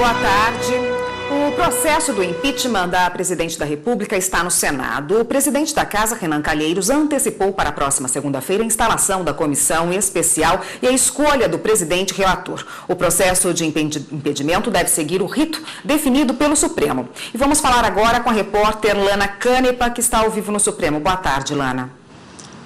boa tarde. O processo do impeachment da presidente da República está no Senado. O presidente da Casa, Renan Calheiros, antecipou para a próxima segunda-feira a instalação da comissão especial e a escolha do presidente relator. O processo de impedimento deve seguir o rito definido pelo Supremo. E vamos falar agora com a repórter Lana Canepa, que está ao vivo no Supremo. Boa tarde, Lana.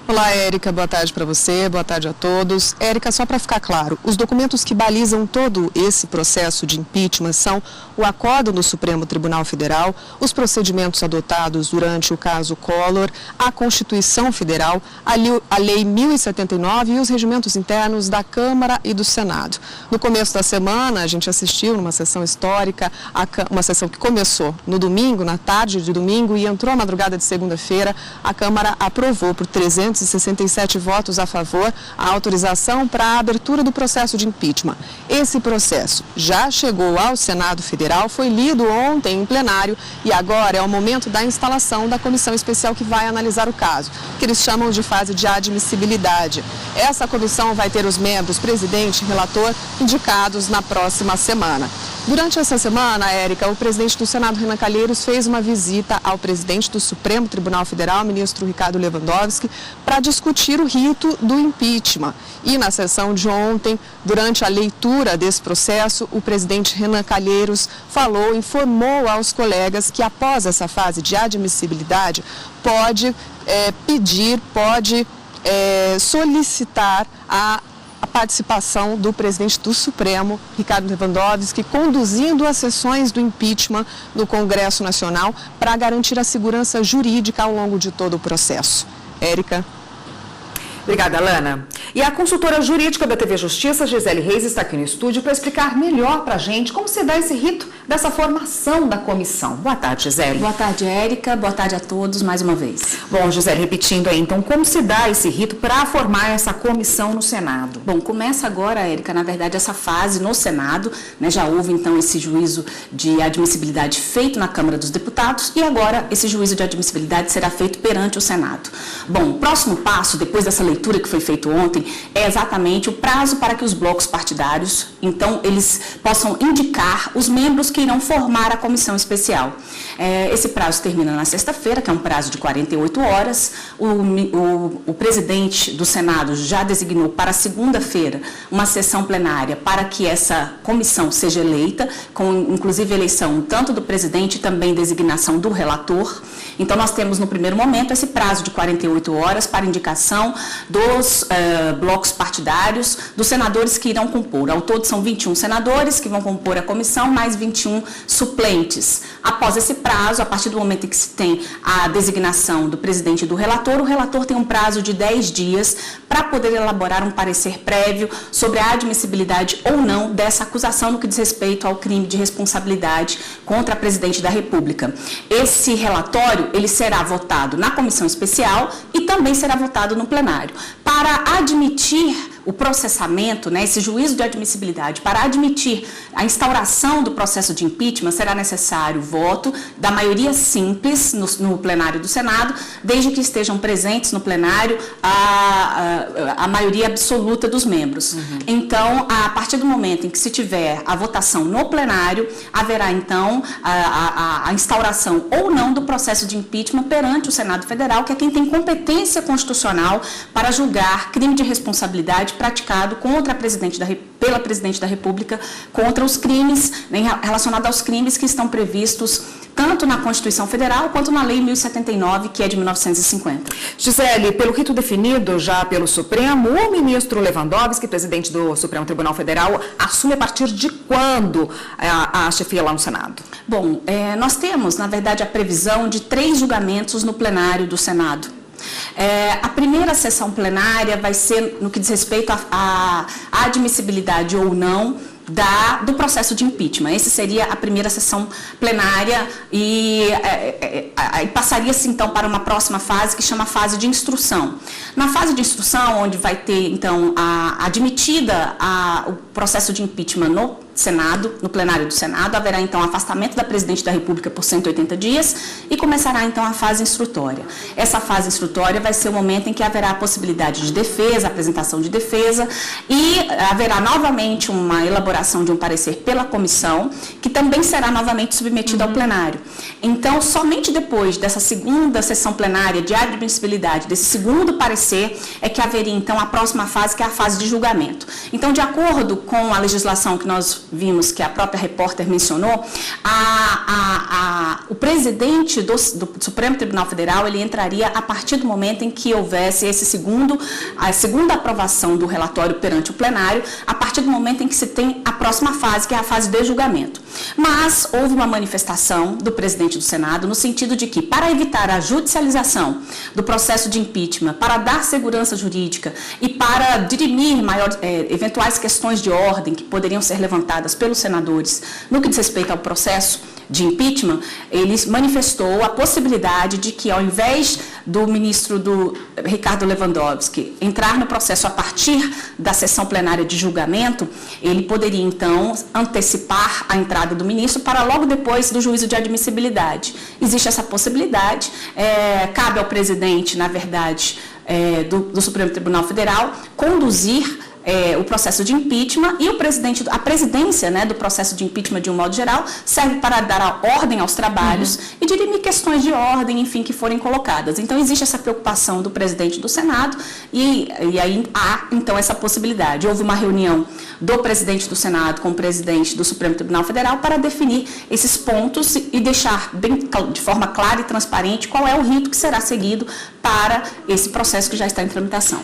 Olá, Érica, boa tarde para você, boa tarde a todos. Érica, só para ficar claro, os documentos que balizam todo esse processo de impeachment são o acórdão do Supremo Tribunal Federal, os procedimentos adotados durante o caso Collor, a Constituição Federal, a Lei 1079 e os regimentos internos da Câmara e do Senado. No começo da semana, a gente assistiu numa sessão histórica, uma sessão que começou no domingo, na tarde de domingo, e entrou à madrugada de segunda-feira. A Câmara aprovou por 367 votos a favor a autorização para a abertura do processo de impeachment. Esse processo já chegou ao Senado Federal, foi lido ontem em plenário e agora é o momento da instalação da comissão especial que vai analisar o caso, que eles chamam de fase de admissibilidade. Essa comissão vai ter os membros, presidente e relator, indicados na próxima semana. Durante essa semana, Érica, o presidente do Senado, Renan Calheiros, fez uma visita ao presidente do Supremo Tribunal Federal, ministro Ricardo Lewandowski, para discutir o rito do impeachment. E na sessão de ontem, durante a leitura desse processo, o presidente Renan Calheiros informou aos colegas que após essa fase de admissibilidade, pode solicitar a participação do presidente do Supremo, Ricardo Lewandowski, conduzindo as sessões do impeachment no Congresso Nacional para garantir a segurança jurídica ao longo de todo o processo. Érica. Obrigada, Lana. E a consultora jurídica da TV Justiça, Gisele Reis, está aqui no estúdio para explicar melhor para a gente como se dá esse rito dessa formação da comissão. Boa tarde, Gisele. Boa tarde, Érica. Boa tarde a todos mais uma vez. Bom, Gisele, repetindo aí, então, como se dá esse rito para formar essa comissão no Senado? Bom, começa agora, Érica, na verdade, essa fase no Senado, né? Já houve, então, esse juízo de admissibilidade feito na Câmara dos Deputados e agora esse juízo de admissibilidade será feito perante o Senado. Bom, o próximo passo, depois dessa leitura que foi feito ontem, é exatamente o prazo para que os blocos partidários, então, eles possam indicar os membros que irão formar a comissão especial. Esse prazo termina na sexta-feira, que é um prazo de 48 horas. O presidente do Senado já designou para segunda-feira uma sessão plenária para que essa comissão seja eleita, com inclusive eleição tanto do presidente e também designação do relator. Então, nós temos no primeiro momento esse prazo de 48 horas para indicação dos blocos partidários, dos senadores que irão compor. Ao todo são 21 senadores que vão compor a comissão, mais 21 suplentes. Após esse prazo, a partir do momento em que se tem a designação do presidente e do relator, o relator tem um prazo de 10 dias para poder elaborar um parecer prévio sobre a admissibilidade ou não dessa acusação no que diz respeito ao crime de responsabilidade contra a presidente da República. Esse relatório, ele será votado na comissão especial e também será votado no plenário. Para admitir o processamento, né, esse juízo de admissibilidade, para admitir a instauração do processo de impeachment, será necessário o voto da maioria simples no plenário do Senado, desde que estejam presentes no plenário a maioria absoluta dos membros. Então, a partir do momento em que se tiver a votação no plenário, haverá então a instauração ou não do processo de impeachment perante o Senado Federal, que é quem tem competência constitucional para julgar crime de responsabilidade praticado contra pela presidente da República, contra os crimes, né, relacionados aos crimes que estão previstos tanto na Constituição Federal quanto na Lei 1079, que é de 1950. Gisele, pelo rito definido já pelo Supremo, o ministro Lewandowski, presidente do Supremo Tribunal Federal, assume a partir de quando a chefia lá no Senado? Bom, nós temos, na verdade, a previsão de 3 julgamentos no plenário do Senado. A primeira sessão plenária vai ser no que diz respeito à admissibilidade ou não do processo de impeachment. Essa seria a primeira sessão plenária e passaria-se então para uma próxima fase que chama fase de instrução. Na fase de instrução, onde vai ter então admitida o processo de impeachment no Senado, no plenário do Senado, haverá então afastamento da Presidente da República por 180 dias e começará então a fase instrutória. Essa fase instrutória vai ser o momento em que haverá a possibilidade de defesa, apresentação de defesa, e haverá novamente uma elaboração de um parecer pela comissão, que também será novamente submetido ao plenário. Então, somente depois dessa segunda sessão plenária de admissibilidade, desse segundo parecer, é que haveria então a próxima fase, que é a fase de julgamento. Então, de acordo com a legislação que nós vimos, que a própria repórter mencionou, o presidente do Supremo Tribunal Federal, ele entraria a partir do momento em que houvesse a segunda aprovação do relatório perante o plenário, a partir do momento em que se tem a próxima fase, que é a fase de julgamento. Mas houve uma manifestação do presidente do Senado no sentido de que, para evitar a judicialização do processo de impeachment, para dar segurança jurídica e para dirimir eventuais questões de ordem que poderiam ser levantadas pelos senadores no que diz respeito ao processo de impeachment, ele manifestou a possibilidade de que, ao invés do ministro Ricardo Lewandowski entrar no processo a partir da sessão plenária de julgamento, ele poderia, então, antecipar a entrada do ministro para logo depois do juízo de admissibilidade. Existe essa possibilidade, cabe ao presidente, na verdade, do Supremo Tribunal Federal, conduzir o processo de impeachment, e a presidência, né, do processo de impeachment, de um modo geral, serve para dar a ordem aos trabalhos e dirimir questões de ordem, enfim, que forem colocadas. Então, existe essa preocupação do presidente do Senado e aí há, então, essa possibilidade. Houve uma reunião do presidente do Senado com o presidente do Supremo Tribunal Federal para definir esses pontos e deixar de forma clara e transparente qual é o rito que será seguido para esse processo que já está em tramitação.